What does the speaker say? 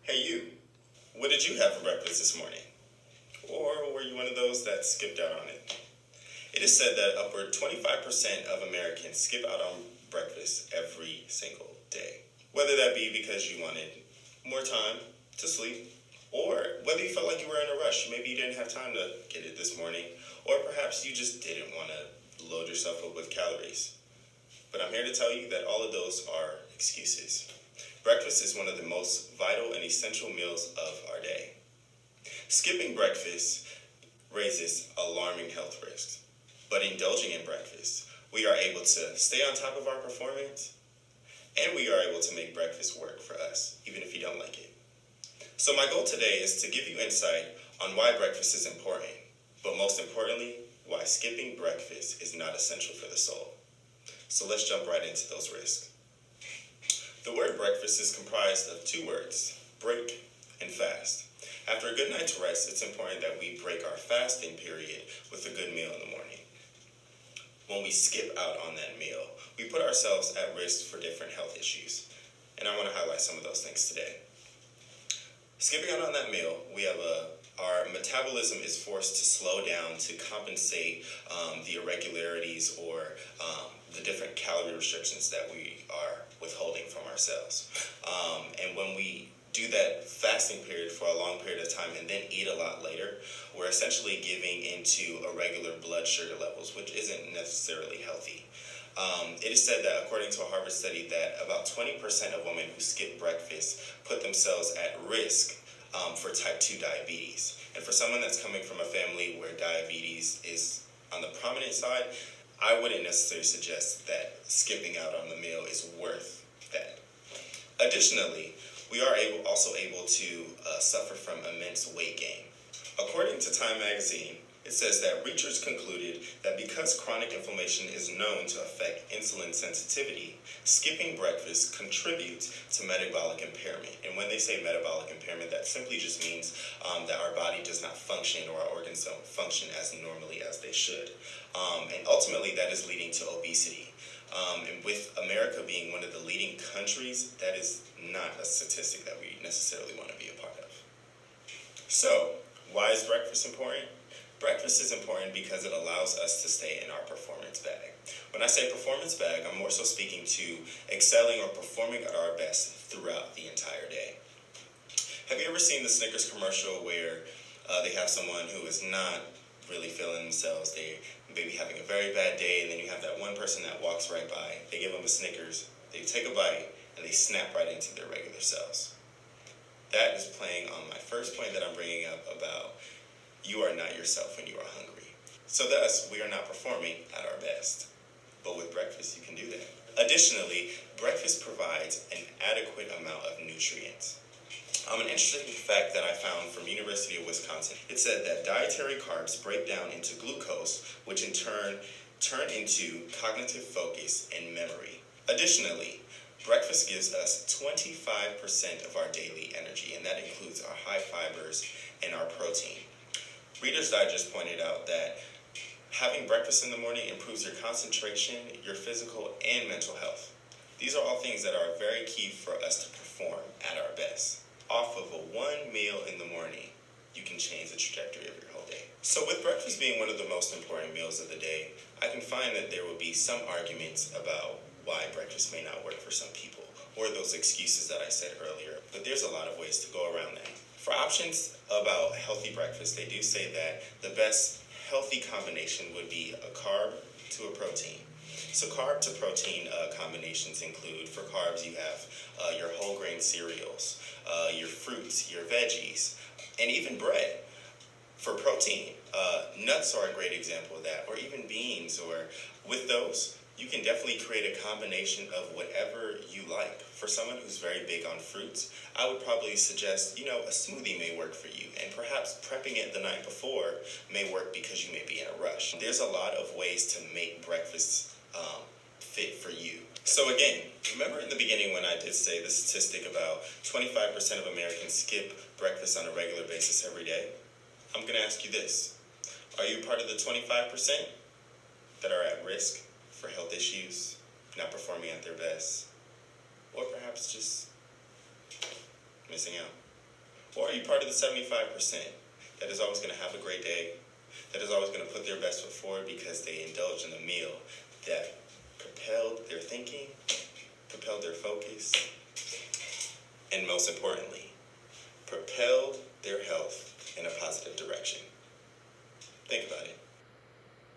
Hey you, what did you have for breakfast this morning? Or were you one of those that skipped out on it? It is said that upward 25% of Americans skip out on breakfast every single day. Whether that be because you wanted more time to sleep, or whether you felt like you were in a rush, maybe you didn't have time to get it this morning, or perhaps you just didn't want to load yourself up with calories. But I'm here to tell you that all of those are excuses. Breakfast is one of the most vital and essential meals of our day. Skipping breakfast raises alarming health risks, but indulging in breakfast, we are able to stay on top of our performance, and we are able to make breakfast work for us, even if you don't like it. So my goal today is to give you insight on why breakfast is important, but most importantly, why skipping breakfast is not essential for the soul. So let's jump right into those risks. The word breakfast is comprised of two words, break and fast. After a good night's rest, it's important that we break our fasting period with a good meal in the morning. When we skip out on that meal, we put ourselves at risk for different health issues. And I want to highlight some of those things today. Skipping out on that meal, our metabolism is forced to slow down to compensate the irregularities or the different calorie restrictions that we are withholding from ourselves. And when we do that fasting period for a long period of time and then eat a lot later, we're essentially giving into irregular blood sugar levels, which isn't necessarily healthy. It is said that according to a Harvard study that about 20% of women who skip breakfast put themselves at risk for type 2 diabetes. And for someone that's coming from a family where diabetes is on the prominent side, I wouldn't necessarily suggest that skipping out on the meal is worth that. Additionally, we are also able to suffer from immense weight gain. According to Time magazine, it says that researchers concluded that because chronic inflammation is known to affect insulin sensitivity, skipping breakfast contributes to metabolic impairment. And when they say metabolic impairment, that simply just means that our body does not function or our organs don't function as normally as they should. And ultimately, that is leading to obesity. And with America being one of the leading countries, that is not a statistic that we necessarily want to be a part of. So, why is breakfast important? Breakfast is important because it allows us to stay in our performance bag. When I say performance bag, I'm more so speaking to excelling or performing at our best throughout the entire day. Have you ever seen the Snickers commercial where they have someone who is not really feeling themselves? They may be having a very bad day, and then you have that one person that walks right by. They give them a Snickers, they take a bite, and they snap right into their regular selves. That is playing on my first point that I'm bringing up about you are not yourself when you are hungry. So thus, we are not performing at our best. But with breakfast, you can do that. Additionally, breakfast provides an adequate amount of nutrients. An interesting fact that I found from University of Wisconsin, it said that dietary carbs break down into glucose, which in turn into cognitive focus and memory. Additionally, breakfast gives us 25% of our daily energy, and that includes our high fibers and our protein. Reader's Digest pointed out that having breakfast in the morning improves your concentration, your physical, and mental health. These are all things that are very key for us to perform at our best. Off of one meal in the morning, you can change the trajectory of your whole day. So with breakfast being one of the most important meals of the day, I can find that there will be some arguments about why breakfast may not work for some people, or those excuses that I said earlier. But there's a lot of ways to go around that. For options about healthy breakfast, they do say that the best healthy combination would be a carb to a protein. So carb to protein combinations include, for carbs, you have your whole grain cereals, your fruits, your veggies, and even bread. For protein, nuts are a great example of that, or even beans, or with those, you can definitely create a combination of whatever you like. For someone who's very big on fruits, I would probably suggest, a smoothie may work for you, and perhaps prepping it the night before may work because you may be in a rush. There's a lot of ways to make breakfast fit for you. So again, remember in the beginning when I did say the statistic about 25% of Americans skip breakfast on a regular basis every day? I'm going to ask you this. Are you part of the 25% that are at risk for health issues, not performing at their best, or perhaps just missing out? Or are you part of the 75% that is always going to have a great day, that is always going to put their best foot forward because they indulged in a meal that propelled their thinking, propelled their focus, and most importantly,